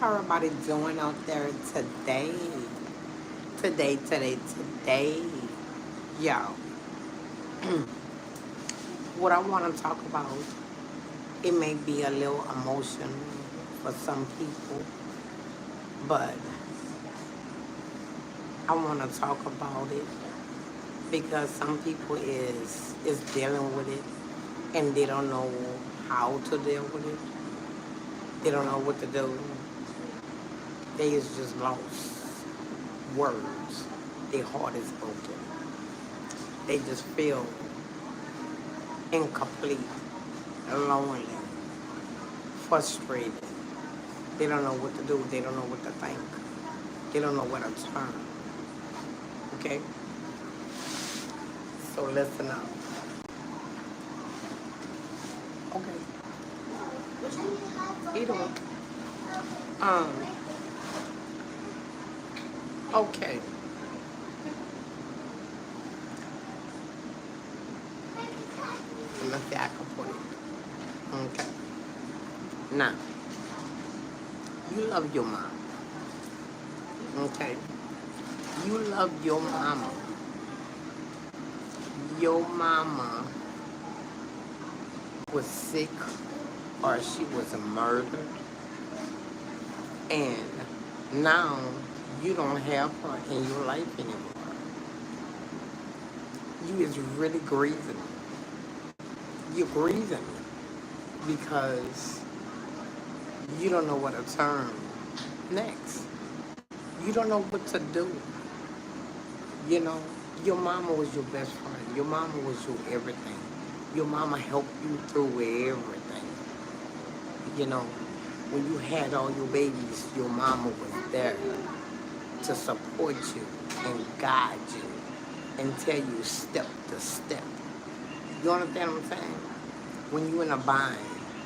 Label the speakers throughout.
Speaker 1: everybody doing out there today? Today. Yo, what I want to talk about, it may be a little emotional for some people, but I want to talk about it because some people is dealing with it and they don't know how to deal with it. They don't know what to do. They is just lost words. Their heart is broken. They just feel incomplete, lonely, frustrated. They don't know what to do. They don't know what to think. They don't know where to turn. Okay? So listen up. Okay. Either one. Um, okay. Let me see how I can put it. Okay. Now, you love your mom. Okay? You love your mama. Your mama was sick or she was murdered. And now you don't have her in your life anymore. You is really grieving. You're grieving because you don't know what to turn next. You don't know what to do. You know, your mama was your best friend. Your mama was your everything. Your mama helped you through everything. You know, when you had all your babies, your mama was there to support you and guide you and tell you step to step. You understand what I'm saying? When you're in a bind,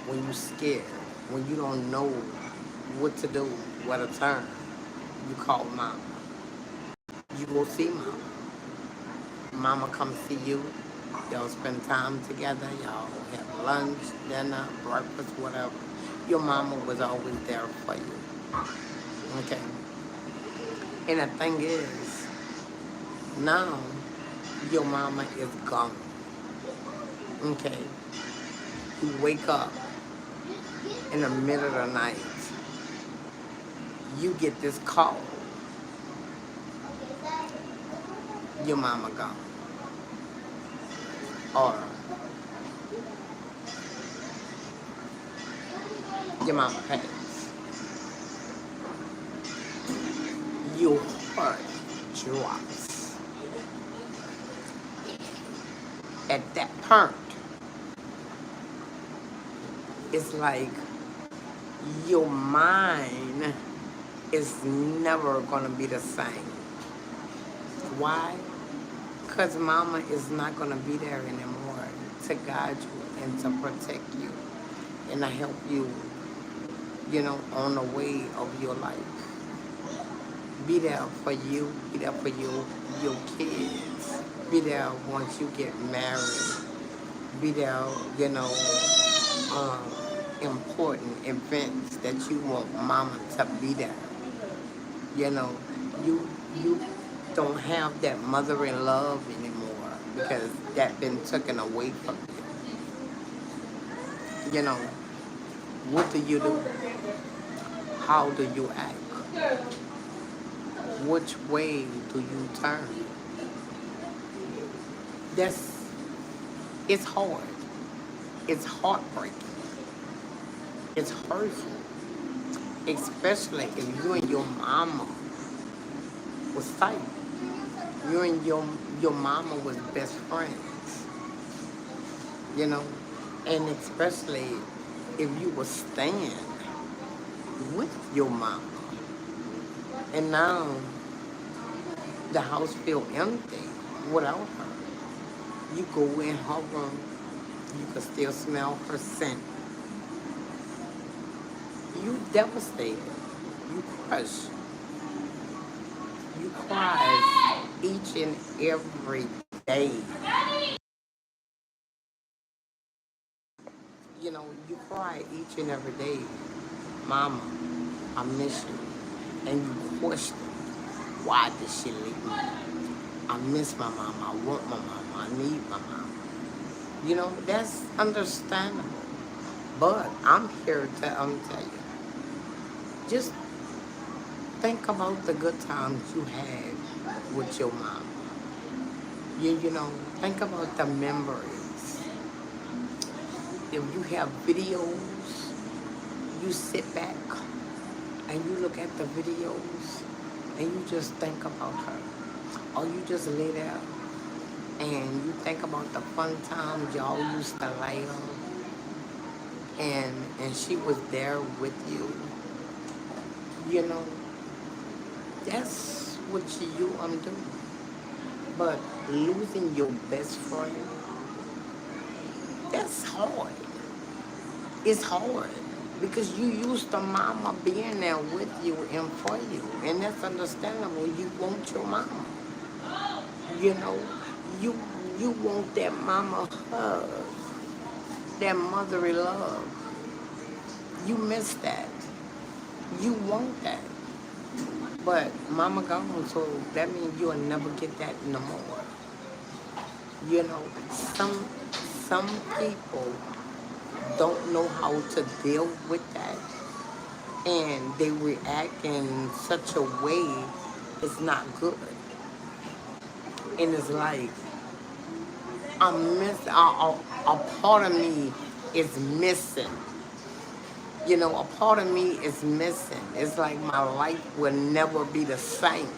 Speaker 1: when you're scared, when you don't know what to do, where to turn, you call mama. You go see mama. Mama come see you. Y'all spend time together. Y'all have lunch, dinner, breakfast, whatever. Your mama was always there for you. Okay. And the thing is, now your mama is gone. Okay. You wake up in the middle of the night. You get this call. Your mama gone. Or your mama passed. Your heart drops. At that point, it's like your mind is never gonna be the same. Why? Because mama is not gonna be there anymore to guide you and to protect you and to help you, on the way of your life. Be there for you, be there for your kids, be there once you get married, be there, um, important events that you want mama to be there. You know, you don't have that mothering love anymore because that been taken away from you. You know, what do you do? How do you act? Which way do you turn? That's it's hard. It's heartbreaking. It's hurtful. Especially if you and your mama was tight. You and your mama was best friends. You know? And especially if you were staying with your mama. And now the house feel empty without her. You go in her room, you can still smell her scent. You devastated. You crushed. You cry each and every day. You know, you cry each and every day. Mama, I miss you. And you question, why did she leave me? I miss my mama. I want my mama. I need my mama. You know, that's understandable. But I'm here to tell you, just think about the good times you had with your mom. You know, think about the memories. If you have videos, you sit back and you look at the videos and you just think about her. Or you just lay there and you think about the fun times y'all used to laugh and she was there with you. You know, that's what you undo. But losing your best friend, that's hard. It's hard because you used to mama being there with you and for you, and that's understandable. You want your mama, you know, you you want that mama hug, that motherly love. You miss that. You want that, but mama gone, so that means you'll never get that no more. You know, some people don't know how to deal with that and they react in such a way it's not good. And it's like a part of me is missing. You know, a part of me is missing. It's like my life will never be the same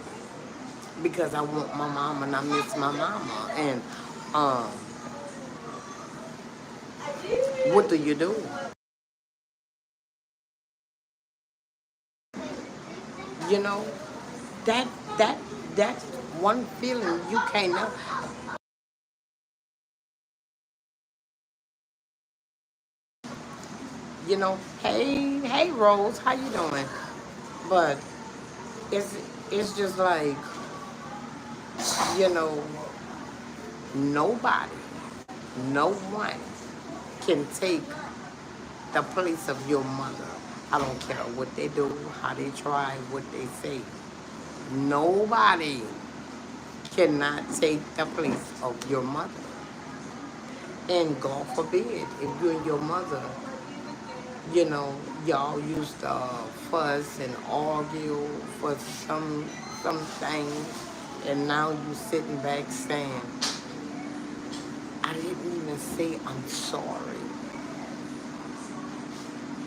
Speaker 1: because I want my mama and I miss my mama. And um, what do you do? You know, that that that one feeling you can't know. You know, hey Rose, how you doing? But it's it's just like, you know, nobody, no one can take the place of your mother. I don't care what they do, how they try, what they say. Nobody cannot take the place of your mother. And God forbid, if you and your mother, you know, y'all used to fuss and argue for some things, and now you sitting back saying, I didn't even say I'm sorry.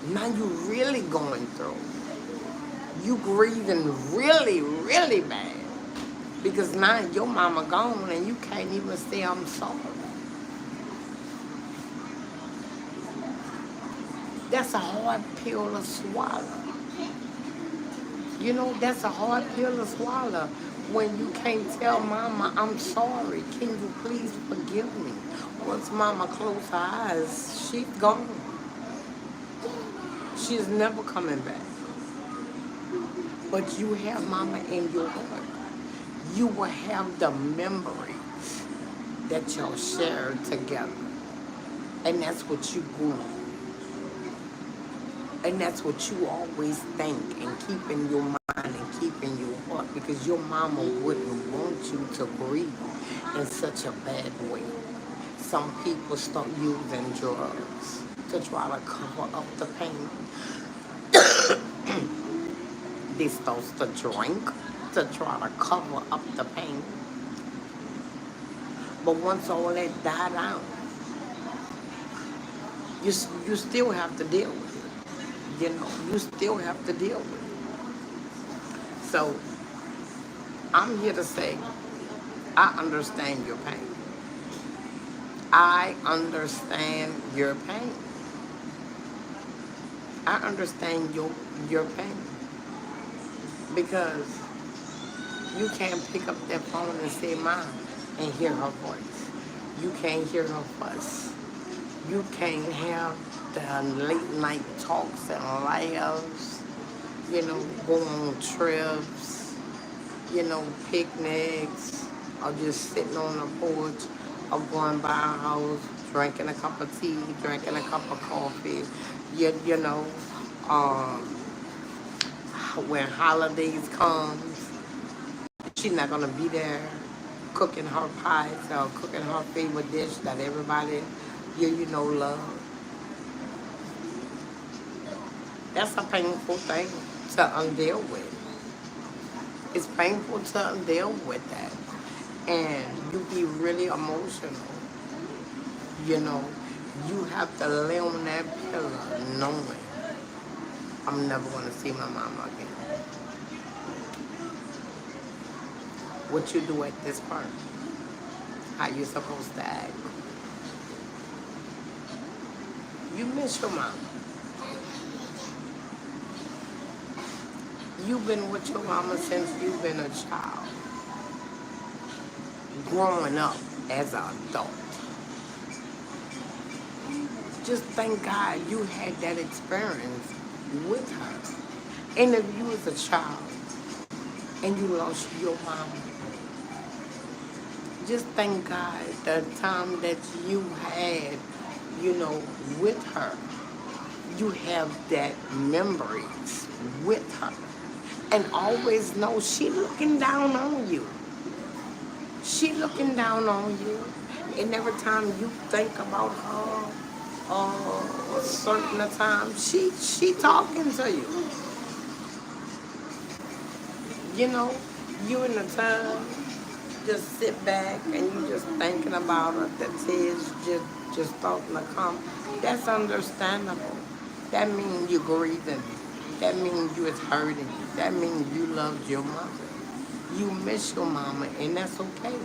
Speaker 1: Now you really going through. You grieving really, really bad. Because now your mama gone and you can't even say I'm sorry. That's a hard pill to swallow. You know, that's a hard pill to swallow when you can't tell mama, I'm sorry. Can you please forgive me? Once mama closed her eyes, she's gone. She's never coming back. But you have mama in your heart. You will have the memories that y'all shared together. And that's what you grew. And that's what you always think and keep in your mind and keep in your heart because your mama wouldn't want you to grieve in such a bad way. Some people start using drugs to try to cover up the pain. They start to drink to try to cover up the pain. But once all that died out, you still have to deal with it. You know, you still have to deal with it. So I'm here to say, I understand your pain. I understand your pain. I understand your pain because you can't pick up that phone and say mom and hear her voice. You can't hear her fuss. You can't have the late night talks and laughs, you know, go on trips, you know, picnics, or just sitting on the porch, or going by our house, drinking a cup of tea, drinking a cup of coffee, you know, um, when holidays comes, she's not gonna be there cooking her pies or cooking her favorite dish that everybody love. That's a painful thing to undeal with. It's painful to undeal with that. And you be really emotional. You know, you have to lay on that pillow knowing I'm never gonna see my mama again. What you do at this part? How you supposed to act? You miss your mama. You've been with your mama since you've been a child. Growing up as an adult. Just thank God you had that experience with her. And if you was a child and you lost your mama, just thank God the time that you had, with her. You have that memories with her. And always know she looking down on you. She looking down on you. And every time you think about her, a certain time, she talking to you. You in the time, just sit back and you just thinking about her. The tears just starting to come. That's understandable. That means you're grieving. That means you is hurting. That means you loved your mother. You miss your mama, and that's okay.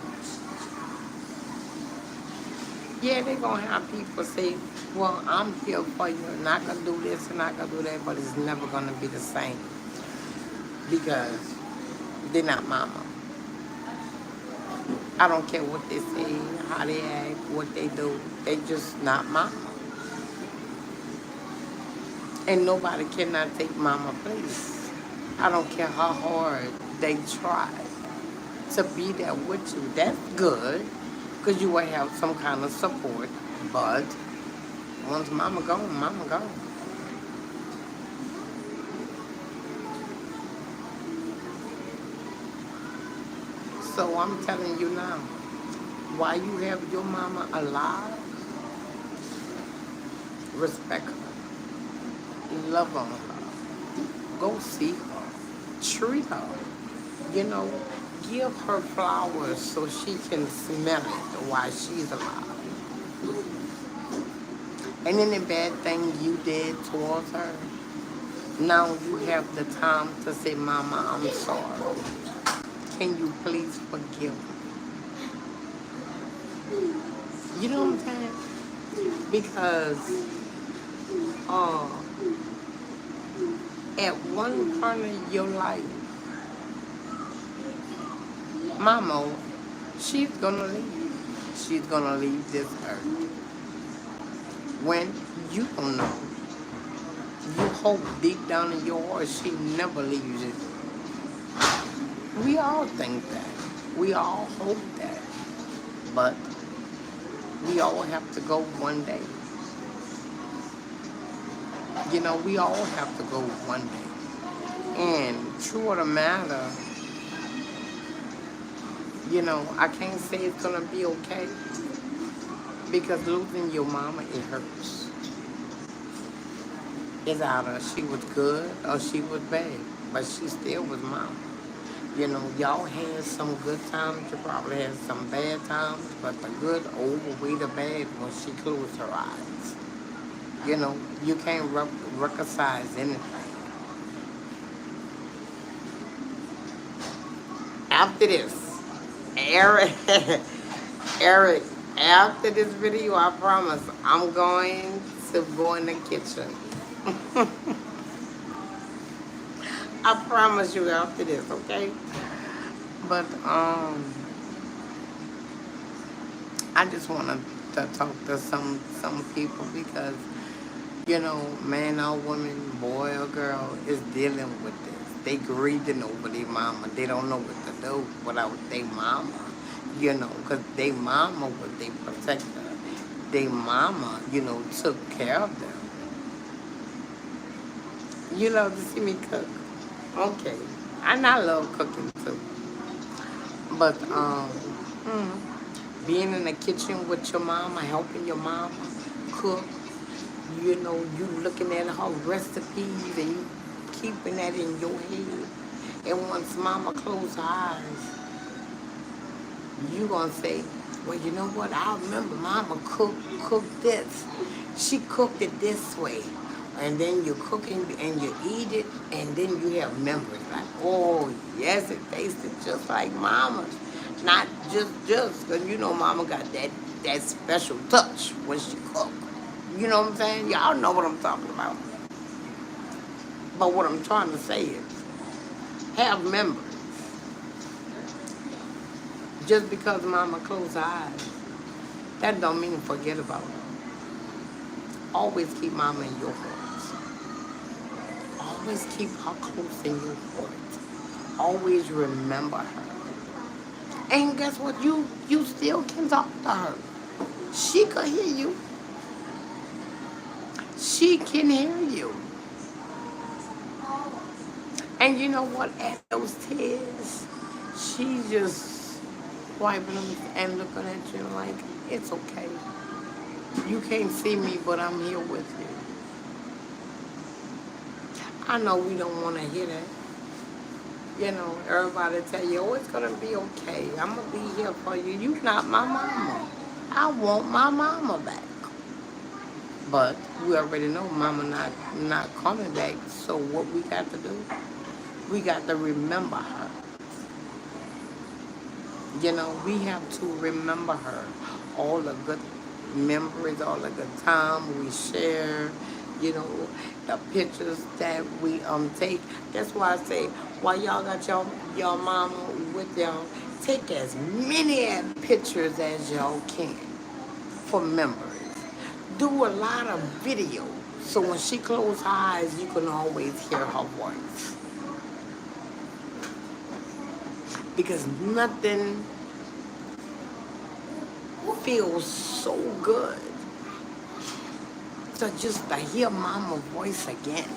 Speaker 1: Yeah, they're going to have people say, well, I'm here for you, and I can do this and I can do that, but it's never going to be the same because they're not mama. I don't care what they say, how they act, what they do. They just not mama. And nobody cannot take mama place. I don't care how hard they try to be there with you. That's good, because you will have some kind of support. But once mama gone, mama gone. So I'm telling you now, while you have your mama alive, respect her, love on her, go see her, treat her, you know, give her flowers so she can smell it while she's alive. And any bad thing you did towards her, now you have the time to say, Mama, I'm sorry. Can you please forgive me? You know what I'm saying? Because at one part of your life, Mama, she's gonna leave. She's gonna leave this earth. When you don't know, you hope deep down in your heart she never leaves you. We all think that. We all hope that. But we all have to go one day. You know, we all have to go one day. And true of the matter, you know, I can't say it's gonna be okay. Because losing your mama, it hurts. It's either she was good or she was bad. But she still was mama. You know, y'all had some good times, you probably had some bad times, but the good overweigh the bad when she closed her eyes. You know, you can't reconcile anything. After this, Eric, Eric, after this video, I promise, I'm going to go in the kitchen. I promise you after this, okay? But I just want to talk to some people because, you know, man or woman, boy or girl is dealing with this. They grieving over their mama. They don't know what to do without their mama, you know, because their mama was their protector. Their mama, you know, took care of them. You love to see me cook. Okay. And I love cooking too. But being in the kitchen with your mama, helping your mama cook, you know, you looking at her recipes and you keeping that in your head. And once mama close her eyes, you gonna say, well, you know what? I remember Mama cooked this. She cooked it this way, and then you cook and you eat it, and then you have memories like, oh yes, it tasted just like Mama's. Not just, cause you know Mama got that special touch when she cook. You know what I'm saying? Y'all know what I'm talking about. But what I'm trying to say is, have memories. Just because Mama closed her eyes, that don't mean forget about her. Always keep Mama in your heart. Always keep her close in your heart. Always remember her. And guess what? You still can talk to her. She can hear you. She can hear you. And you know what? At those tears, she just wiping them and looking at you like, it's okay. You can't see me, but I'm here with you. I know we don't want to hear that. You know, everybody tell you, oh, it's going to be okay. I'm going to be here for you. You not my mama. I want my mama back. But we already know mama not coming back. So what we got to do, we got to remember her. You know, we have to remember her. All the good memories, all the good time we share, you know, the pictures that we take. That's why I say, while y'all got your mama with y'all, take as many pictures as y'all can for memories. Do a lot of video so when she closes her eyes, you can always hear her voice. Because nothing feels so good. So just to hear mama's voice again,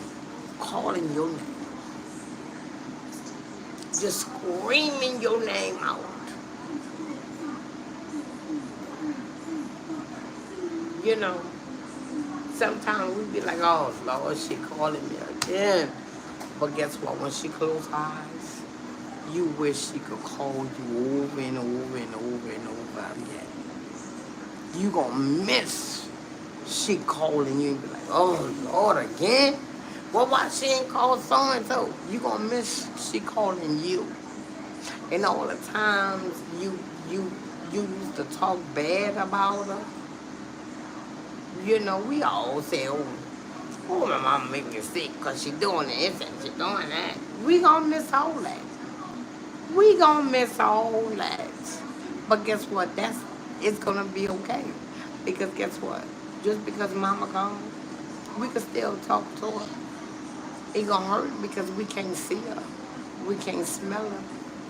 Speaker 1: calling your name. Just screaming your name out. You know, sometimes we be like, oh Lord, she calling me again. But guess what? When she closes her eyes, you wish she could call you over and over and over and over again. You gonna miss she calling you and be like, oh Lord, again? Well, why she ain't called so and so? You gonna miss she calling you. And all the times you used to talk bad about her, you know, we all say, oh, my mama make me sick because she doing this and she doing that. We gonna miss all that. We gonna miss all that. But guess what? It's gonna be okay. Because guess what? Just because mama gone, we can still talk to her. It gonna hurt because we can't see her. We can't smell her.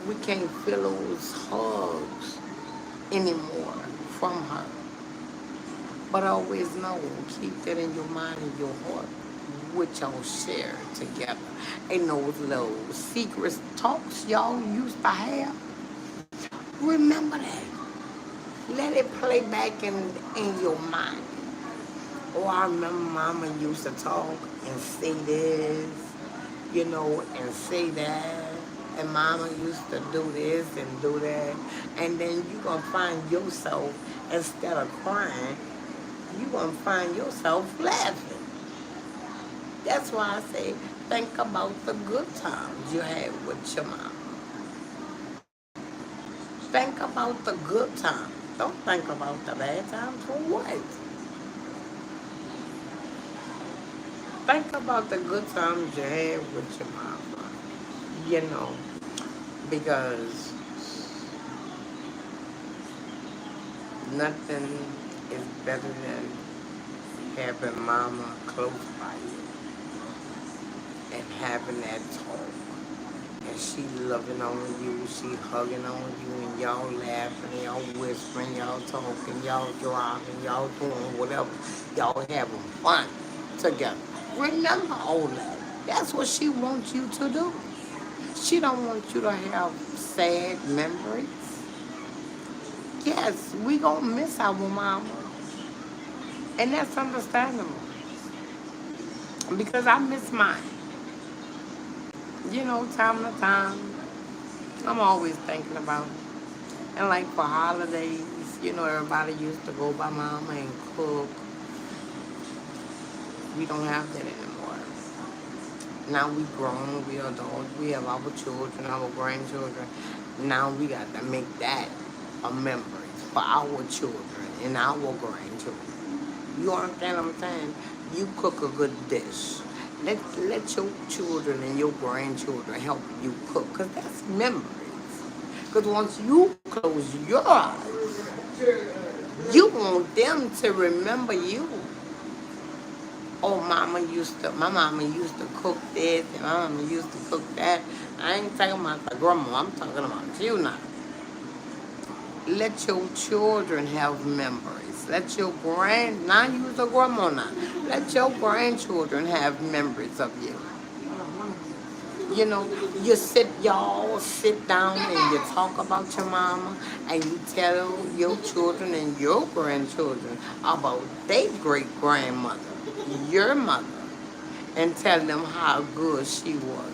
Speaker 1: We can't feel those hugs anymore from her. But always know, keep that in your mind and your heart, what y'all share together. And those little secret talks y'all used to have, remember that. Let it play back in your mind. Oh, I remember mama used to talk and say this, you know, and say that. And mama used to do this and do that. And then you going to find yourself, instead of crying, you going to find yourself laughing. That's why I say, think about the good times you had with your mom. Think about the good times. Don't think about the bad times. For what? Think about the good times you had with your mama. You know, because nothing is better than having mama close by you and having that talk. And she loving on you, she hugging on you, and y'all laughing, y'all whispering, y'all talking, y'all driving, y'all doing whatever. Y'all having fun together. Remember all that. That's what she wants you to do. She don't want you to have sad memories. Yes, we gonna miss our mama, and that's understandable because I miss mine. You know, time to time, I'm always thinking about it. And like for holidays, you know, everybody used to go by mama and cook. We don't have that anymore. Now we grown, we adults, we have our children, our grandchildren. Now we got to make that a memory for our children and our grandchildren. You understand what I'm saying? You cook a good dish. Let your children and your grandchildren help you cook, because that's memories. Because once you close your eyes, you want them to remember you. Oh, my mama used to cook this, and my mama used to cook that. I ain't talking about the grandma, I'm talking about you now. Let your children have memories. Let your now you's a grandma now. Let your grandchildren have memories of you. You know, y'all sit down and you talk about your mama and you tell your children and your grandchildren about their great grandmother, your mother, and tell them how good she was.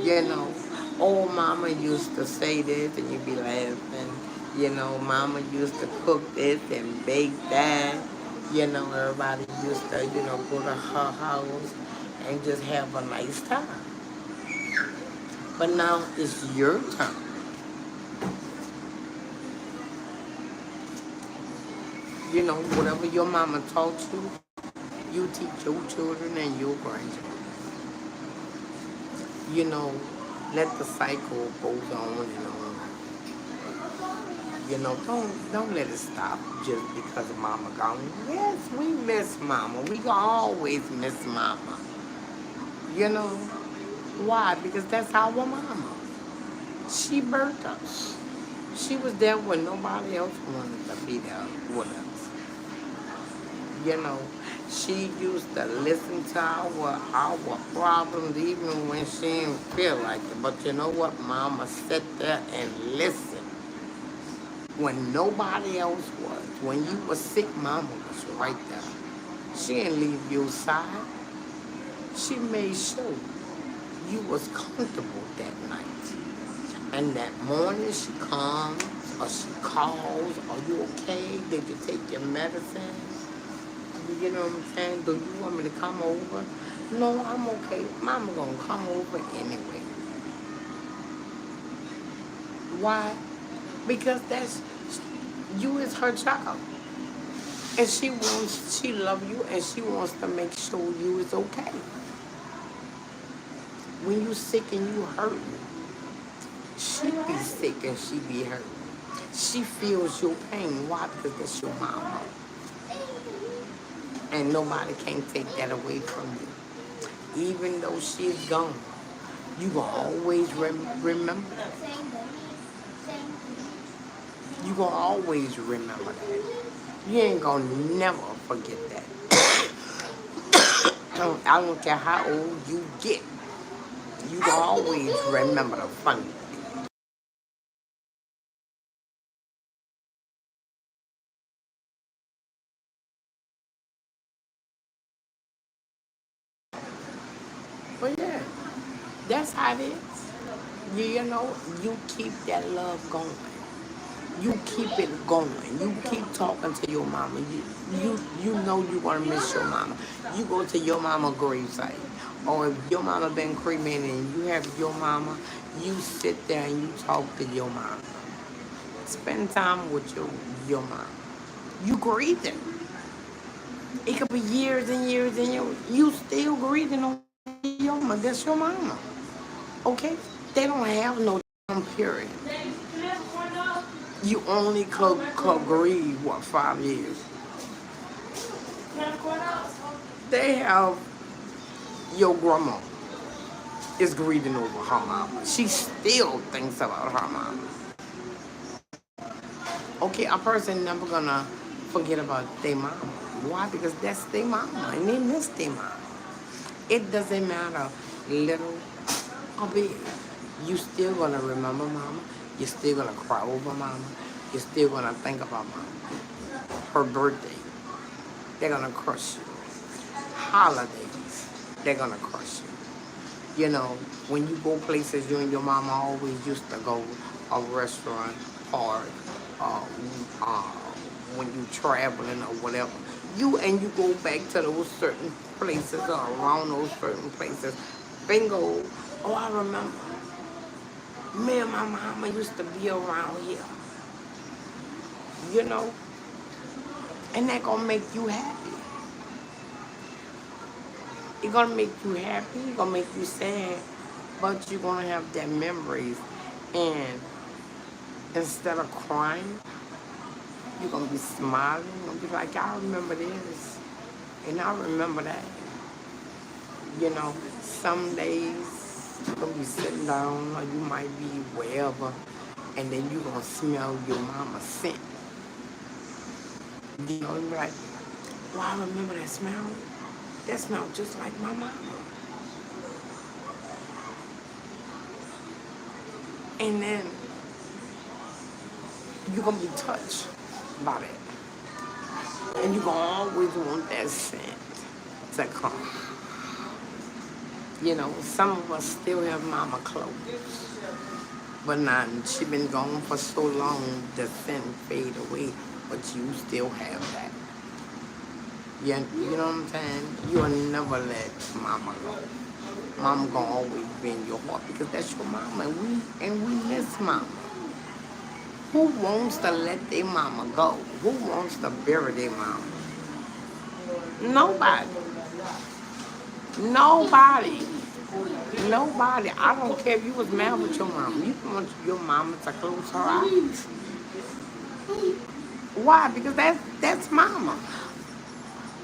Speaker 1: You know, oh, mama used to say this, and you be laughing. You know, mama used to cook this and bake that. You know, everybody used to, go to her house and just have a nice time. But now it's your turn. You know, whatever your mama taught you, you teach your children and your grandchildren. You know, let the cycle go on and on. You know, don't let it stop just because of mama gone. Yes, we miss mama. We gonna always miss mama. You know, why? Because that's our mama. She birthed us. She was there when nobody else wanted to be there with us. You know, she used to listen to our problems even when she didn't feel like it. But you know what? Mama sat there and listened when nobody else was. When you were sick, mama was right there. She didn't leave your side. She made sure you was comfortable that night. And that morning she comes or she calls, are you okay? Did you take your medicine? You know what I'm saying? Do you want me to come over? No, I'm okay. Mama gonna come over anyway. Why? Because you is her child. And she love you and she wants to make sure you is okay. When you sick and you hurting, she be sick and she be hurt. She feels your pain. Why? Because that's your mama. And nobody can take that away from you. Even though she's gone, you gonna always remember that. You gonna always remember that. You ain't gonna never forget that. I don't care how old you get. You gonna always remember the funny. But yeah, that's how it is. You know, you keep that love going. You keep it going. You keep talking to your mama. You know you gonna miss your mama. You go to your mama gravesite. Or if your mama been cremated and you have your mama, you sit there and you talk to your mama. Spend time with your mama. You grieving. It could be years and years and years. You still grieving on your mama. That's your mama. Okay? They don't have no time period. You only could grieve, 5 years? They have your grandma is grieving over her mama. She still thinks about her mama. Okay, a person never gonna forget about their mama. Why? Because that's their mama and they miss their mama. It doesn't matter little albeit you still gonna remember mama. You're still gonna cry over mama. You're still gonna think about mama. Her birthday, they're gonna crush you. Holidays, they're gonna crush you. You know, when you go places, you and your mama always used to go, a restaurant, park, uh, uh, when you traveling or whatever. You go back to those certain places or around those certain places. Bingo. Oh, I remember. Me and my mama used to be around here. You know, and that gonna make you happy. It's gonna make you happy. It's gonna make you sad, but you're gonna have that memories. And instead of crying, you're gonna be smiling. You're gonna be like, I remember this, and I remember that. You know, some days you're gonna be sitting down, or you might be wherever, and then you're gonna smell your mama's scent. You know, and be like, oh, I remember that smell. That smelled just like my mama. And then you're gonna be touched by that. And you're gonna always want that scent to come. You know, some of us still have mama clothes. But not, she been gone for so long, the scent fade away, but you still have that. You know what I'm saying? You'll never let mama go. Mama gonna always be in your heart because that's your mama, and we miss mama. Who wants to let their mama go? Who wants to bury their mama? Nobody. Nobody. Nobody. I don't care if you was mad with your mama. You want your mama to close her eyes. Why? Because that's mama.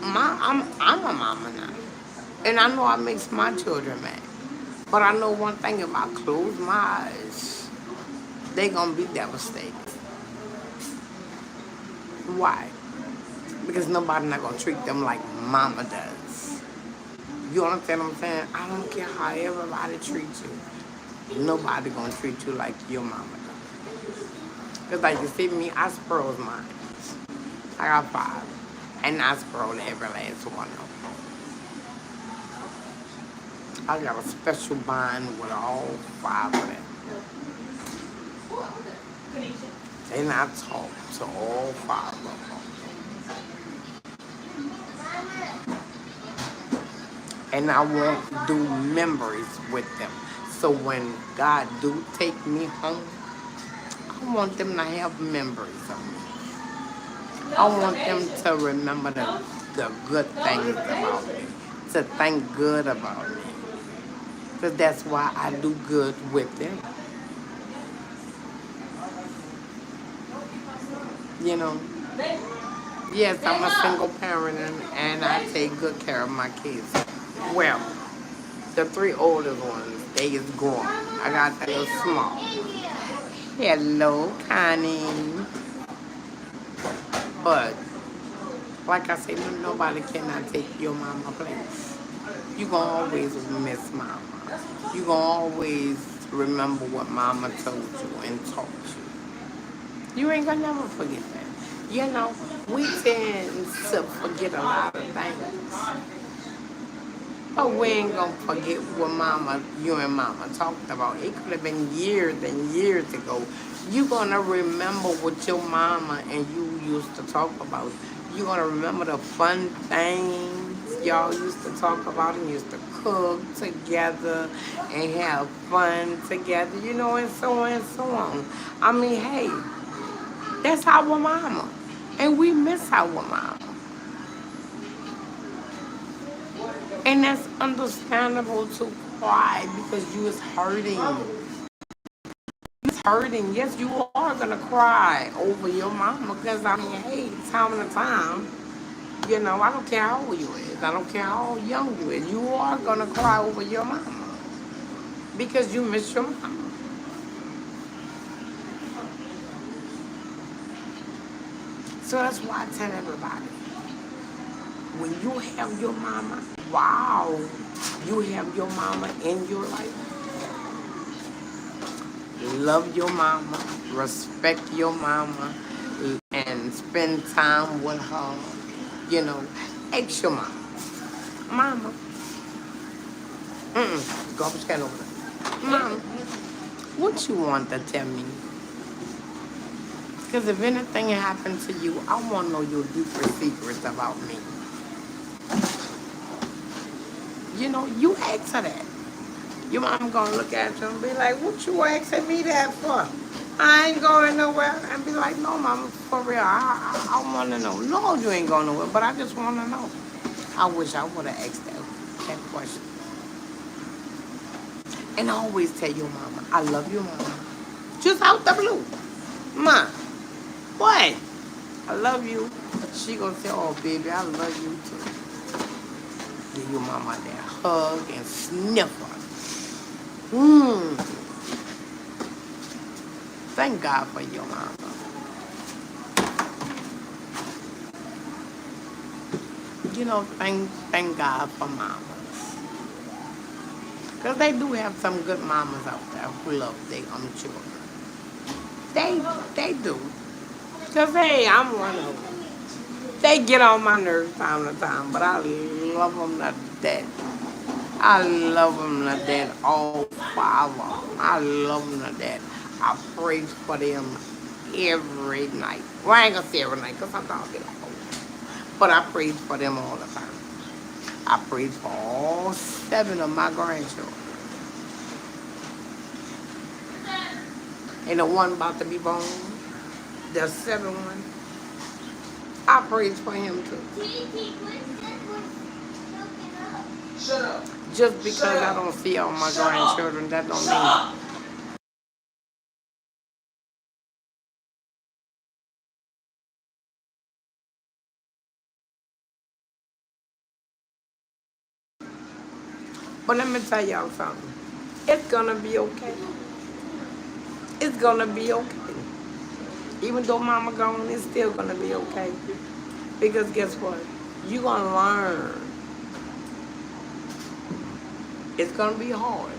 Speaker 1: I'm a mama now. And I know I makes my children mad. But I know one thing, if I close my eyes, they gonna be devastated. Why? Because nobody not gonna treat them like mama does. You understand what I'm saying? I don't care how everybody treats you. Nobody gonna treat you like your mama does. Because like you see me, I spoiled mine. I got 5. And I spoiled every last one of them. I got a special bond with all 5 of them. And I talk to all 5 of them. And I want to do memories with them. So when God do take me home, I want them to have memories of me. I want them to remember the good things about me, to think good about me. Because that's why I do good with them. You know, yes, I'm a single parent and I take good care of my kids. Well, the 3 oldest ones, they is grown. I got the little small. Hello, Connie. But, like I said, nobody cannot take your mama place. You gonna always miss mama. You gonna always remember what mama told you and taught you. You ain't gonna never forget that. You know, we tend to forget a lot of things. But we ain't gonna forget what you and mama talked about. It could have been years and years ago. You gonna remember what your mama and you used to talk about. You gonna remember the fun things y'all used to talk about and used to cook together and have fun together, you know, and so on and so on. I mean, hey, that's our mama. And we miss our mama. And that's understandable to cry because you is hurting. You's hurting. Yes, you are gonna cry over your mama because I mean, hey, time to time, you know, I don't care how old you is. I don't care how young you is. You are gonna cry over your mama because you miss your mama. So that's why I tell everybody, when you have your mama, wow, you have your mama in your life. love your mama, respect your mama, and spend time with her. You know, ask your mama, mama, garbage can over there. Mama, what you want to tell me? Because if anything happened to you, I want to know your deeper secrets about me. You know, you ask her that. Your mom gonna look at you and be like, what you asking me that for? I ain't going nowhere. And be like, no, mama, for real, I want to know. No, you ain't going nowhere, but I just want to know. I wish I would have asked that question. And I always tell your mama, I love your mama. Just out the blue. Ma, what? I love you. She gonna say, oh, baby, I love you too. Give your mama that hug and sniff her. Thank God for your mama. You know, thank God for mamas. Because they do have some good mamas out there who love their children. They do. Because, hey, I'm one of them. They get on my nerves time to time, but I love them to death. I love them to death, all five of them. I love them to death. I pray for them every night. Well, I ain't gonna say every night, because sometimes I get old. But I pray for them all the time. I pray for all 7 of my grandchildren. And the one about to be born, the 7th one, I pray for him too. Shut up. Just because I don't see all my grandchildren, that don't mean. But let me tell y'all something. It's gonna be okay. It's gonna be okay. Even though mama gone, it's still gonna be okay. Because guess what? You're gonna learn. It's gonna be hard.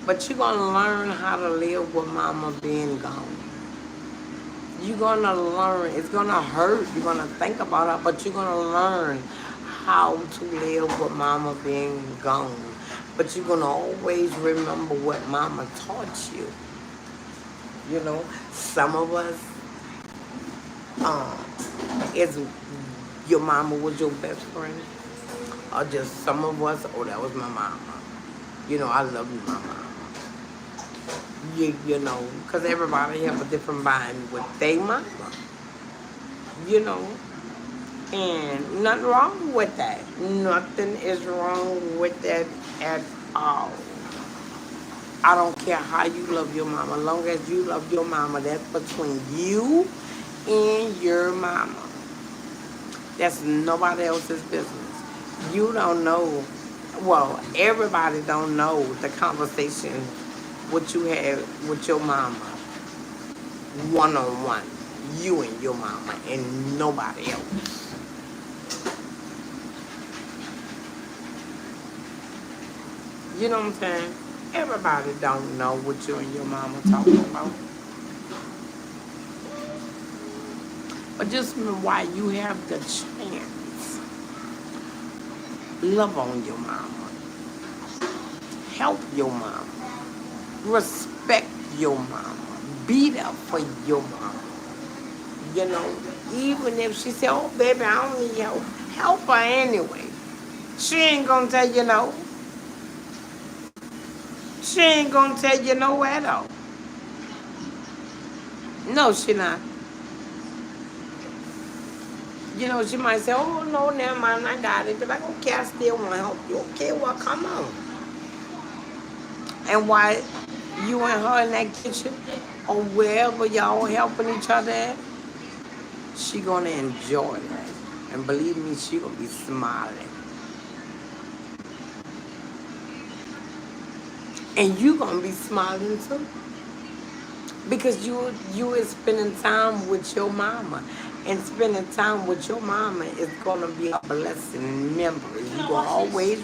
Speaker 1: But you're gonna learn how to live with mama being gone. You're gonna learn. It's gonna hurt. You're gonna think about it, but you're gonna learn how to live with mama being gone. But you're gonna always remember what mama taught you. You know, some of us, is your mama was your best friend, or just some of us, oh, that was my mama. You know, I love you, my mama. You know, because everybody have a different bond with their mama. You know, and nothing wrong with that. Nothing is wrong with that at all. I don't care how you love your mama. As long as you love your mama, that's between you and your mama. That's nobody else's business. You don't know. Well, everybody don't know the conversation what you had with your mama, one-on-one. You and your mama and nobody else. You know what I'm saying? Everybody don't know what you and your mama talking about. But just while you have the chance, love on your mama. Help your mama. Respect your mama. Be there for your mama. You know, even if she said, oh, baby, I don't need help. Help her anyway. She ain't gonna tell you no. She ain't gonna tell you no at all. No, she not. You know, she might say, oh, no, never mind, I got it. But like, okay, I still want to help you. Okay, well, come on. And while you and her in that kitchen or wherever y'all helping each other at, she gonna enjoy that. And believe me, she gonna be smiling. And you gonna be smiling too. Because you is spending time with your mama. And spending time with your mama is gonna be a blessing memory. You gonna always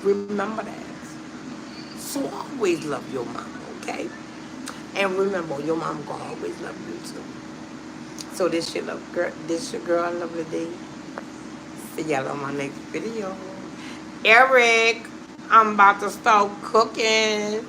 Speaker 1: remember that. So always love your mama, okay? And remember, your mama gonna always love you too. So this your love girl, this your girl, Lovely D. See y'all on my next video. Eric, I'm about to start cooking.